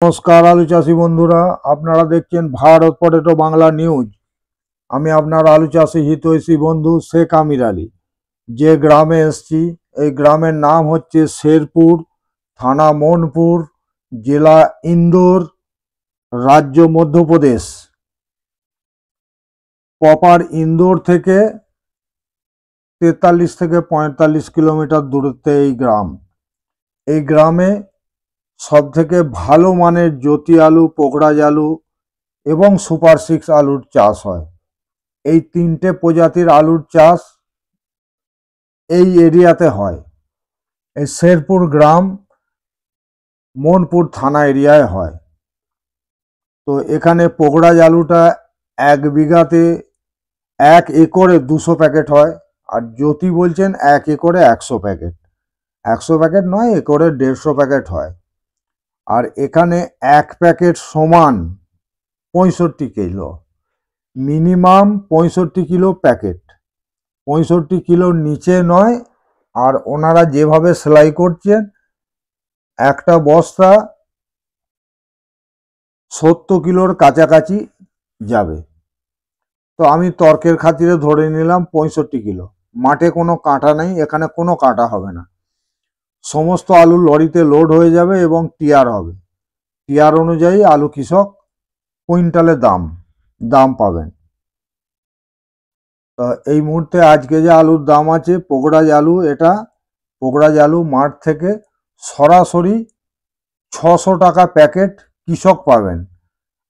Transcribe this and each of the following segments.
নমস্কার আলু চাষি বন্ধুরা, আপনারা দেখছেন ভারত পটেটো বাংলা নিউজ। আমি আপনার আলু চাষি হিতৈষী বন্ধু শেখ আমির আলী। যে গ্রামে এসছি, এই গ্রামের নাম হচ্ছে শেরপুর, থানা মনপুর, জেলা ইন্দোর, রাজ্য মধ্যপ্রদেশ। প্রপার ইন্দোর থেকে 43 থেকে 45 কিলোমিটার দূরত্বে এই গ্রাম। এই গ্রামে সবথেকে ভালো মানের জ্যোতি আলু, পোকরাজ আলু এবং সুপার 6 আলুর চাষ হয়। এই তিনটে প্রজাতির আলুর চাষ এই এরিয়াতে হয়। এই শেরপুর গ্রাম মনপুর থানা এরিয়ায় হয়। তো এখানে পোকরাজ আলুটা 1 বিঘাতে 1 একরে 200 প্যাকেট হয়, আর জ্যোতি বলছেন 1 একরে 100 প্যাকেট। 100 প্যাকেট নয়, একরে 150 প্যাকেট হয়। আর এখানে 1 প্যাকেট সমান 65 কিলো, মিনিমাম 65 কিলো প্যাকেট। 65 কিলোর নিচে নয়। আর ওনারা যেভাবে সেলাই করছেন, একটা বস্তা 70 কিলোর কাছাকাছি যাবে। তো আমি তর্কের খাতিরে ধরে নিলাম 65 কিলো। মাঠে কোনো কাঁটা নেই, এখানে কোনো কাঁটা হবে না। সমস্ত আলু লরিতে লোড হয়ে যাবে এবং টিয়ার হবে। টিয়ার অনুযায়ী আলু কৃষক কুইন্টালে দাম পাবেন। তো এই মুহূর্তে আজকে যে আলুর দাম আছে পোকরাজ আলু, এটা পোকরাজ আলু মাঠ থেকে সরাসরি 600 টাকা প্যাকেট কৃষক পাবেন।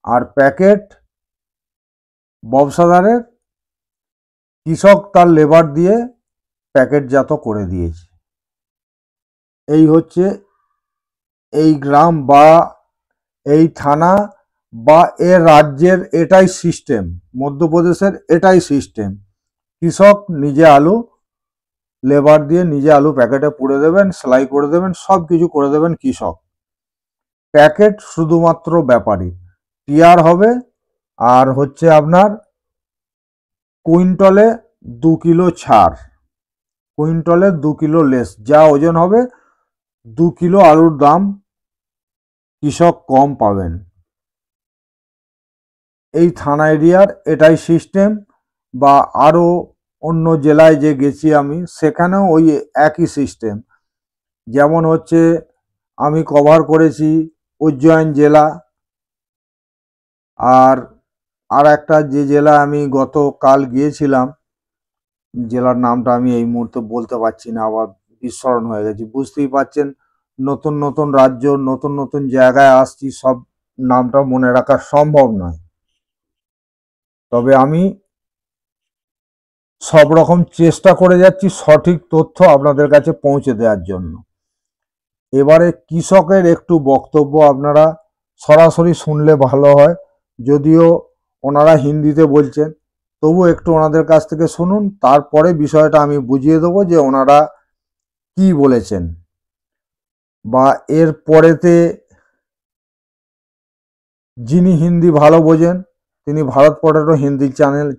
আর প্যাকেট ব্যবসাদারের, কৃষক তার লেবার দিয়ে প্যাকেটজাত করে দিয়েছে। এই হচ্ছে এই গ্রাম বা এই থানা বা এ রাজ্যের এটাই সিস্টেম, মধ্যপ্রদেশের এটাই সিস্টেম। কৃষক নিজে আলু লেবার দিয়ে নিজে আলু প্যাকেটে পুড়ে দেবেন, সেলাই করে দেবেন, সব কিছু করে দেবেন কৃষক। প্যাকেট শুধুমাত্র ব্যাপারী। টিয়ার হবে আর হচ্ছে আপনার কুইন্টলে 2 কিলো ছাড়, কুইন্টলে 2 কিলো লেস। যা ওজন হবে 2 কিলো আলুর দাম কৃষক কম পাবেন। এই থানা এরিয়ার এটাই সিস্টেম। বা আরও অন্য জেলায় যে গেছি আমি, সেখানেও ওই একই সিস্টেম। যেমন হচ্ছে আমি কভার করেছি উজ্জয়ন জেলা, আর একটা যে জেলা আমি গতকাল গিয়েছিলাম, জেলার নামটা আমি এই মুহূর্তে বলতে পারছি না, আবার বিস্মরণ হয়ে গেছি। বুঝতেই পারছেন, নতুন নতুন রাজ্য, নতুন নতুন জায়গায় আসছি, সব নামটা মনে রাখা সম্ভব নয়। তবে আমি সব রকম চেষ্টা করে যাচ্ছি সঠিক তথ্য আপনাদের কাছে পৌঁছে দেওয়ার জন্য। এবারে কৃষকের একটু বক্তব্য আপনারা সরাসরি শুনলে ভালো হয়। যদিও ওনারা হিন্দিতে বলছেন, তবু একটু ওনাদের কাছ থেকে শুনুন, তারপরে বিষয়টা আমি বুঝিয়ে দেবো যে ওনারা কি বলেছেন। বা এর পরেতে যিনি হিন্দি ভালো বোঝেন, তিনি ভারত পটেটো হিন্দি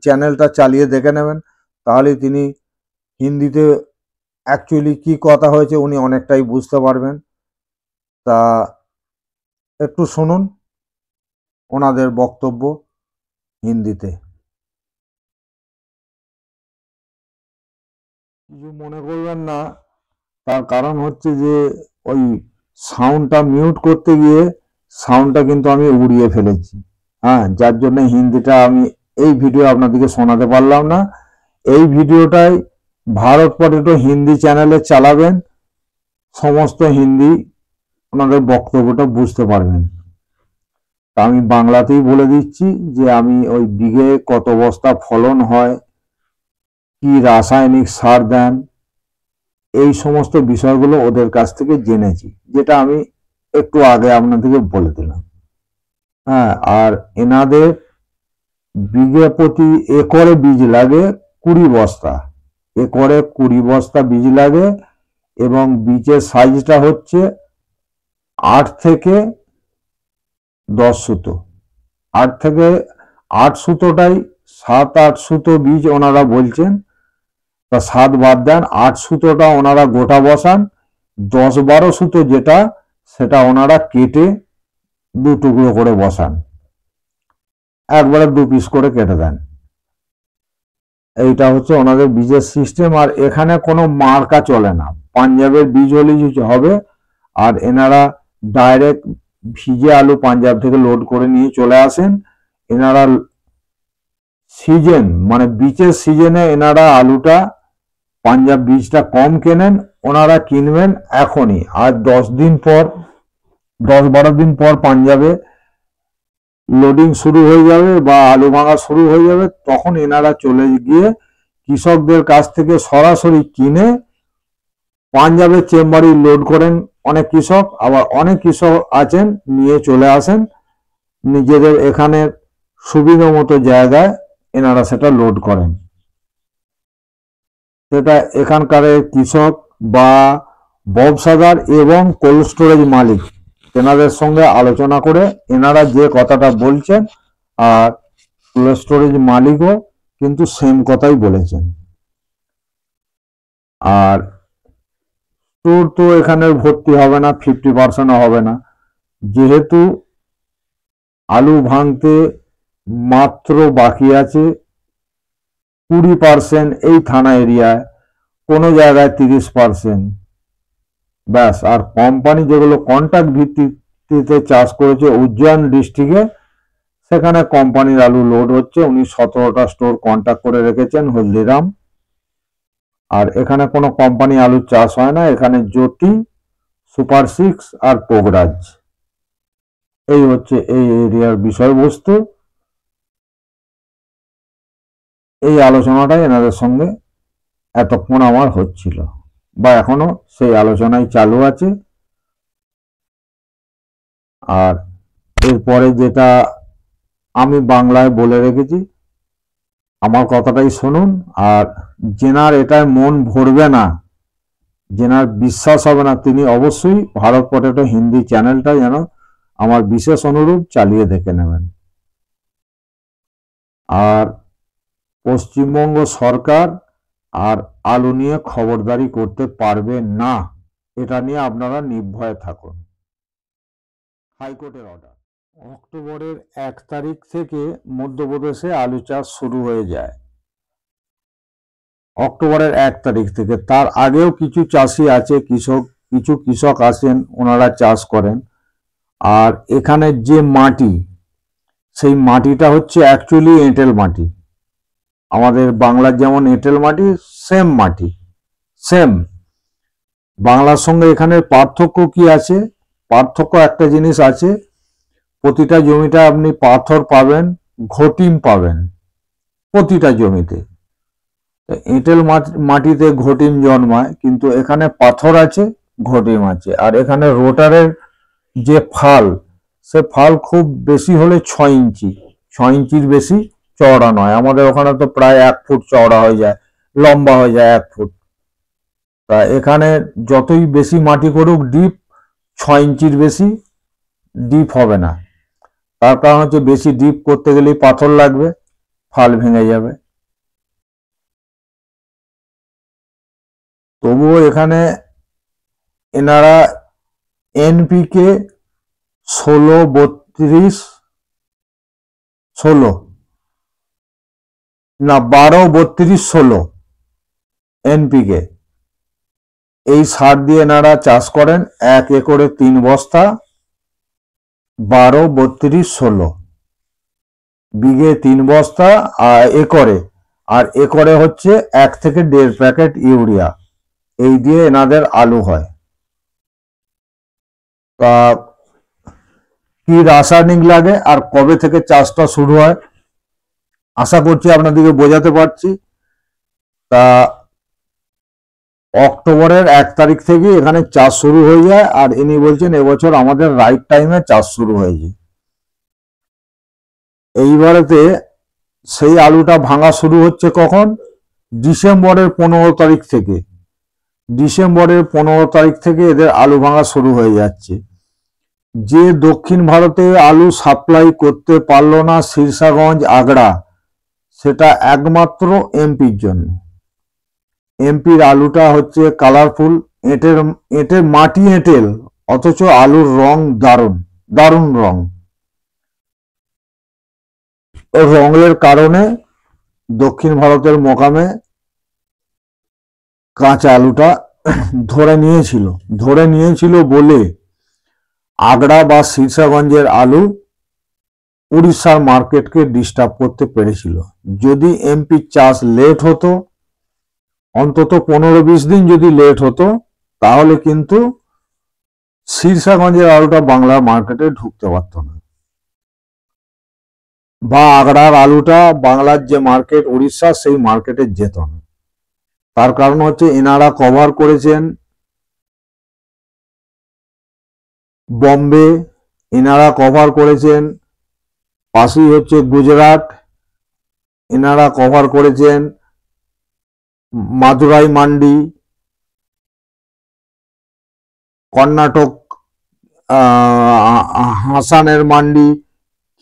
চ্যানেলটা চালিয়ে দেখে নেবেন, তাহলে তিনি হিন্দিতে অ্যাকচুয়ালি কি কথা হয়েছে উনি অনেকটাই বুঝতে পারবেন। তা একটু শুনুন ওনাদের বক্তব্য হিন্দিতে। কিছু মনে করবেন না, তার কারণ হচ্ছে যে ওই সাউন্ডটা মিউট করতে গিয়ে সাউন্ডটা কিন্তু আমি উড়িয়ে ফেলেছি। হ্যাঁ, যার জন্য হিন্দিটা আমি এই ভিডিও আপনাদেরকে শোনাতে পারলাম না। এই ভিডিওটাই ভারত পটেটো হিন্দি চ্যানেলে চালাবেন, সমস্ত হিন্দি ওনাদের বক্তব্যটা বুঝতে পারবেন। তা আমি বাংলাতেই বলে দিচ্ছি যে আমি ওই বিঘে কত বস্তা ফলন হয়, কি রাসায়নিক সার দেন, এই সমস্ত বিষয়গুলো ওদের কাছ থেকে জেনেছি, যেটা আমি একটু আগে আপনাদেরকে বলে দিলাম। হ্যাঁ, আর এনাদের বিঘে প্রতি একরে বীজ লাগে 20 বস্তা, একরে 20 বস্তা বীজ লাগে। এবং বীজের সাইজটা হচ্ছে 8 থেকে 10 সুতো। 8 থেকে 8 সুতোটাই 7-8 সুতো বীজ ওনারা বলছেন। তা 7 বাদ দেন, 8 সুতোটা ওনারা গোটা বসান। 10-12 সুতো যেটা, সেটা ওনারা কেটে দু টুকরো করে বসান, একবারে 2 পিস করে কেটে দেন। এইটা হচ্ছে ওনাদের বীজের সিস্টেম। আর এখানে কোনো মার্কা চলে না, পাঞ্জাবের বীজ হলেই হবে। আর এনারা ডাইরেক্ট ভিজে আলু পাঞ্জাব থেকে লোড করে নিয়ে চলে আসেন। এনারা সিজন মানে বীজের সিজনে এনারা আলুটা পাঞ্জাব বীজটা কম কেনেন, ওনারা কিনবেন এখনই। আর 10-12 দিন পর পাঞ্জাবে লোডিং শুরু হয়ে যাবে বা আলু ভাঙা শুরু হয়ে যাবে, তখন এনারা চলে গিয়ে কৃষকদের কাছ থেকে সরাসরি কিনে পাঞ্জাবের চেম্বারে লোড করেন অনেক কৃষক। আবার অনেক কৃষক আছেন নিয়ে চলে আসেন নিজেদের এখানে সুবিধা মতো জায়গায়, এনারা সেটা লোড করেন। সেটা এখানকার কৃষক বা ব্যবসাদার এবং কোল্ড স্টোরেজ মালিক এনাদের সঙ্গে আলোচনা করে এনারা যে কথাটা বলছেন, আর কোল্ড স্টোরেজ মালিকও কিন্তু সেম কথাই বলেছেন। আর স্টোর তো এখানে ভর্তি হবে না, 50% হবে না, যেহেতু আলু ভাঙতে মাত্র বাকি আছে 20% এই থানা এরিয়ায়, কোনো জায়গায় 30%, ব্যাস। আর কোম্পানি যেগুলো কন্ট্রাক্ট ভিত্তিতে চাষ করেছে উজ্জয়ন ডিস্ট্রিক্টে, সেখানে কোম্পানির আলু লোড হচ্ছে। উনি 17টা স্টোর কন্ট্যাক্ট করে রেখেছেন হলদিরাম। আর এখানে কোনো কোম্পানি আলুর চাষ হয় না, এখানে জ্যোতি, সুপার 6 আর পোগরাজ, এই হচ্ছে এই এরিয়ার বিষয়বস্তু। এই আলোচনাটাই এনাদের সঙ্গে এতক্ষণ আমার হচ্ছিল, বা এখনো সেই আলোচনাই চালু আছে। আর এরপরে যেটা আমি বাংলায় বলে রেখেছি, আমার কথাটাই শুনুন। আর যেনার এটায় মন ভরবে না, যেনার বিশ্বাস হবে না, তিনি অবশ্যই ভারত পটেটো হিন্দি চ্যানেলটা যেন আমার বিশেষ অনুরোধ চালিয়ে দেখে নেবেন। আর পশ্চিমবঙ্গ সরকার আর আলু নিয়ে খবরদারি করতে পারবে না, এটা নিয়ে আপনারা নির্ভয়ে থাকুন। হাইকোর্টের অর্ডার। অক্টোবরের 1 তারিখ থেকে মধ্যপ্রদেশে আলু চাষ শুরু হয়ে যায়। অক্টোবরের 1 তারিখ থেকে, তার আগেও কিছু চাষি আছে, কিছু কৃষক আছেন, ওনারা চাষ করেন। আর এখানে যে মাটি, সেই মাটিটা হচ্ছে অ্যাকচুয়ালি এঁটেল মাটি। আমাদের বাংলার যেমন এঁটেল মাটি, সেম মাটি, সেম। বাংলার সঙ্গে এখানে পার্থক্য কি আছে? পার্থক্য একটা জিনিস আছে, প্রতিটা জমিটা আপনি পাথর পাবেন, ঘটিম পাবেন প্রতিটা জমিতে। এঁটেল মাটিতে ঘটিম জন্মায়, কিন্তু এখানে পাথর আছে, ঘটিম আছে। আর এখানে রোটারের যে ফাল, সে ফাল খুব বেশি হলে 6 ইঞ্চি, 6 ইঞ্চির বেশি চওড়া নয়। আমাদের ওখানে তো প্রায় 1 ফুট চওড়া হয়ে যায়, লম্বা হয়ে যায় 1 ফুট। তা এখানে যতই বেশি মাটি করুক ডিপ, 6 ইঞ্চির বেশি ডিপ হবে না। তার কারণ হচ্ছে বেশি ডিপ করতে গেলেই পাথর লাগবে, ফাল ভেঙে যাবে। তবুও এখানে এনারা এনপিকে 16-32-16 না 12-32-16 এনপিকে এই সার দিয়ে এনারা চাষ করেন। 1 একরে 3 বস্তা, 12-32-16 বিঘে 3 বস্তা একরে। আর একরে হচ্ছে 1 থেকে 1.5 প্যাকেট ইউরিয়া, এই দিয়ে এনাদের আলু হয়। তা কি রাসায়নিক লাগে আর কবে থেকে চাষটা শুরু হয়, আশা করছি আপনাদেরকে বোঝাতে পারছি। তা অক্টোবরের 1 তারিখ থেকে এখানে চাষ শুরু হয়ে যায়। আর ইনি বলছেন এবছর আমাদের রাইট টাইমে চাষ শুরু হয়েছে। এইবারেতে সেই আলুটা ভাঙা শুরু হচ্ছে কখন? ডিসেম্বরের 15 তারিখ থেকে। ডিসেম্বরের 15 তারিখ থেকে এদের আলু ভাঙা শুরু হয়ে যাচ্ছে। যে দক্ষিণ ভারতে আলু সাপ্লাই করতে পারলো না, সিরসাগঞ্জ, আগ্রা, সেটা একমাত্র এমপির জন্য। এমপির আলুটা হচ্ছে কালারফুল, এঁটেল মাটি, এঁটেল, অথচ আলুর রং দারুণ, দারুণ রং। রঙের কারণে দক্ষিণ ভারতের মোকামে কাঁচা আলুটা ধরে নিয়েছিল বলে আগড়া বা শীর্ষগঞ্জের আলু উড়িষ্যার মার্কেটকে ডিস্টার্ব করতে পেরেছিল। যদি এমপির চাষ লেট হতো, অন্তত 15-20 দিন যদি লেট হতো, তাহলে কিন্তু শীর্ষগঞ্জের আলুটা বাংলার মার্কেটে ঢুকতে পারত না, বা আগড়ার আলুটা বাংলার যে মার্কেট উড়িষ্যা সেই মার্কেটে যেত না। তার কারণ হচ্ছে এনারা কভার করেছেন বম্বে, এনারা কভার করেছেন পাশেই হচ্ছে গুজরাট, এনারা কভার করেছেন মাদুরাই মান্ডি, কর্ণাটক হাসানের মান্ডি,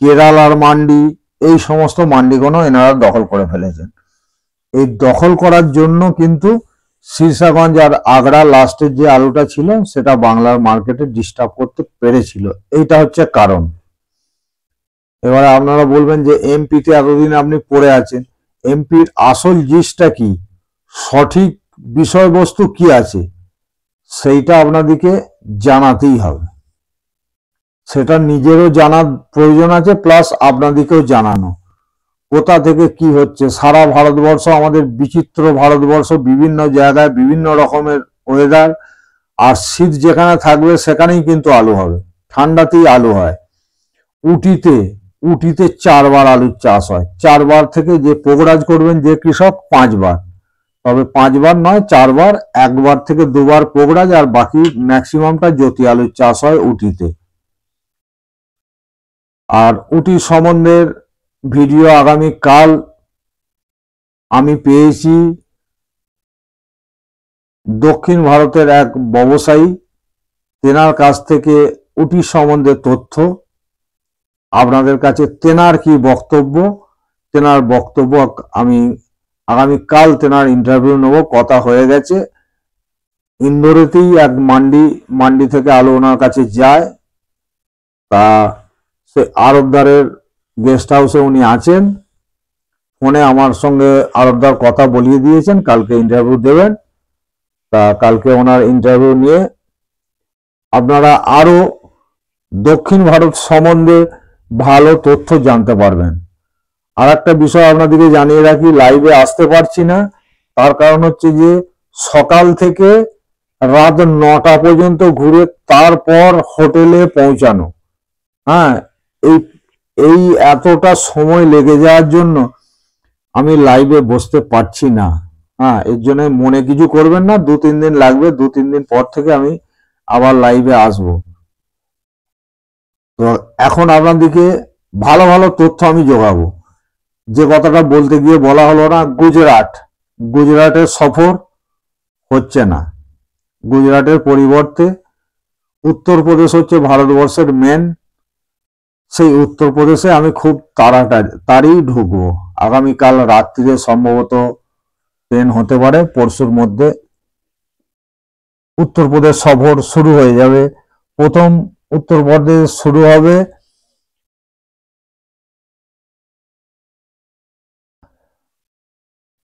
কেরালার মান্ডি, এই সমস্ত মান্ডিগুলো এনারা দখল করে ফেলেছেন। এই দখল করার জন্য কিন্তু শীর্ষগঞ্জ আর আগড়া লাস্টের যে আলুটা ছিল সেটা বাংলার মার্কেটে ডিস্টার্ব করতে পেরেছিল। এইটা হচ্ছে কারণ। এবারে আপনারা বলবেন যে এমপিতে এতদিন আপনি পড়ে আছেন, এমপির আসল জিনিসটা কি, সঠিক বিষয়বস্তু কি আছে, সেইটা আপনাদেরকে জানাতেই হবে। সেটা নিজেরও জানার প্রয়োজন আছে, প্লাস আপনাদেরকেও জানানো কোথা থেকে কি হচ্ছে। সারা ভারতবর্ষ আমাদের বিচিত্র ভারতবর্ষ, বিভিন্ন জায়গায় বিভিন্ন রকমের ওয়েদার, আর শীত যেখানে থাকবে সেখানেই কিন্তু আলু হবে, ঠান্ডাতেই আলু হয়। উটিতে 4 বার আলুর চাষ হয়, 4 বার থেকে যে পোগরাজ করবেন যে কৃষক 5 বার, তবে 5 বার নয় 4 বার, 1 বার থেকে 2 বার পোগরাজ, আর বাকি ম্যাক্সিমামটা জ্যোতি আলুর চাষ হয় উটিতে। আর উটি সম্বন্ধের ভিডিও আগামীকাল আমি পেয়েছি দক্ষিণ ভারতের এক ব্যবসায়ী, তেনার কাছ থেকে উটি সম্বন্ধে তথ্য আপনাদের কাছে, তেনার কি বক্তব্য, তেনার বক্তব্য আমি আগামীকাল তেনার ইন্টারভিউ নেব। কথা হয়ে গেছে, ইন্দোরেতেই এক মান্ডি থেকে আলু ওনার কাছে যায়, তা সে আড়তদারের গেস্ট হাউসে উনি আছেন। ফোনে আমার সঙ্গে আড়তদার কথা বলিয়ে দিয়েছেন কালকে ইন্টারভিউ দেবেন। তা কালকে ওনার ইন্টারভিউ নিয়ে আপনারা আরো দক্ষিণ ভারত সম্বন্ধে ভালো তথ্য জানতে পারবেন। আর একটা বিষয় আপনাদেরকে জানিয়ে রাখি, লাইভে আসতে পারছি না, তার কারণ হচ্ছে যে সকাল থেকে রাত 9টা পর্যন্ত ঘুরে তারপর হোটেলে পৌঁছানো। হ্যাঁ, এই এতটা সময় লেগে যাওয়ার জন্য আমি লাইভে বসতে পারছি না। হ্যাঁ, এর জন্য মনে কিছু করবেন না, 2-3 দিন লাগবে, 2-3 দিন পর থেকে আমি আবার লাইভে আসবো। তো এখন আপনাদেরকে ভালো ভালো তথ্য আমি জোগাবো। যে কথাটা বলতে গিয়ে বলা হলো না, গুজরাটের সফর হচ্ছে না, গুজরাটের পরিবর্তে উত্তরপ্রদেশ হচ্ছে ভারতবর্ষের মেন। সেই উত্তরপ্রদেশে আমি খুব তাড়াতাড়ি ঢুকবো। আগামীকাল রাত্রিরে সম্ভবত ট্রেন হতে পারে, পরশুর মধ্যে উত্তরপ্রদেশ সফর শুরু হয়ে যাবে। প্রথম উত্তরপ্রদেশ শুরু হবে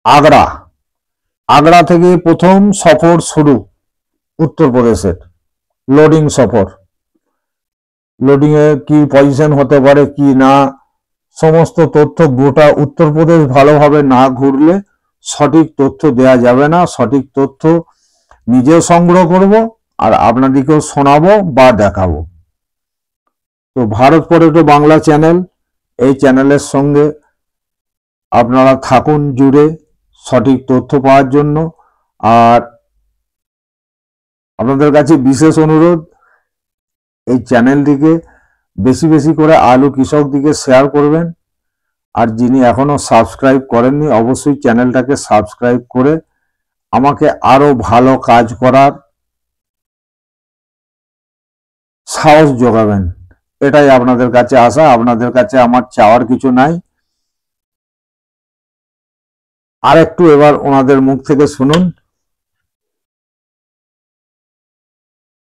আগড়া থেকে প্রথম সফর শুরু উত্তরপ্রদেশের লোডিং সফর। লোডিং এ কি পজিশন হতে পারে কি না, সমস্ত তথ্য গোটা উত্তরপ্রদেশ ভালোভাবে না ঘুরলে সঠিক তথ্য দেয়া যাবে না। সঠিক তথ্য নিজেও সংগ্রহ করব আর আপনাদেরকেও শোনাবো বা দেখাবো। তো ভারত পটেটো বাংলা চ্যানেল, এই চ্যানেলের সঙ্গে আপনারা থাকুন জুড়ে সঠিক তথ্য পাওয়ার জন্য। আর আপনাদের কাছে বিশেষ অনুরোধ, এই চ্যানেলটিকে বেশি বেশি করে আলু কৃষকদিকে শেয়ার করবেন। আর যিনি এখনো সাবস্ক্রাইব করেননি, অবশ্যই চ্যানেলটাকে সাবস্ক্রাইব করে আমাকে আরো ভালো কাজ করার সাহস যোগাবেন। এটাই আপনাদের কাছে আশা, আপনাদের কাছে আমার চাওয়ার কিছু নাই। আর একটু এবার ওনাদের মুখ থেকে শুনুন।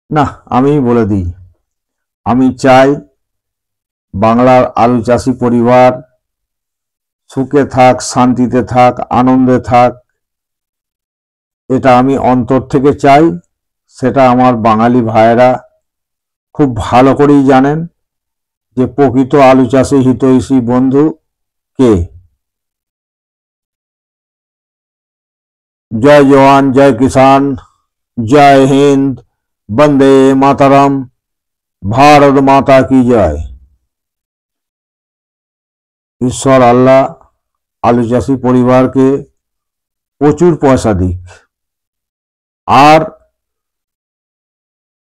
না, আমিই বলে দিই, আমি চাই বাংলার আলু চাষি পরিবার সুখে থাক, শান্তিতে থাক, আনন্দে থাক, এটা আমি অন্তর থেকে চাই। সেটা আমার বাঙালি ভাইয়েরা খুব ভালো করেই জানেন যে প্রকৃত আলু চাষে হিতৈষী বন্ধু কে। জয় জওয়ান, জয় কিষান, জয় হিন্দ, বন্দে মাতারাম, ভারত মাতা কি জয়। ঈশ্বর আল্লাহ আলু চাষি পরিবারকে প্রচুর পয়সা দিক। আর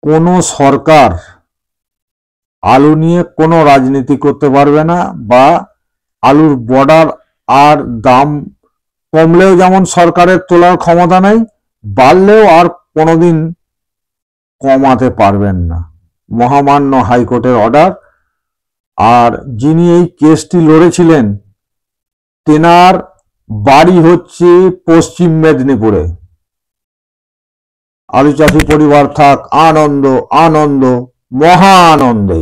কোনো সরকার আলু নিয়ে কোনো রাজনীতি করতে পারবে না, বা আলুর বর্ডার আর দাম কমলেও যেমন সরকারের তোলার ক্ষমতা নেই, বাড়লেও আর কোনোদিন কমাতে পারবেন না। মহামান্য হাইকোর্টের অর্ডার। আর যিনি এই কেসটি লড়েছিলেন তেনার বাড়ি হচ্ছে পশ্চিম মেদিনীপুরে। আলু চাষি পরিবার থাক আনন্দ, আনন্দ, মহা আনন্দে।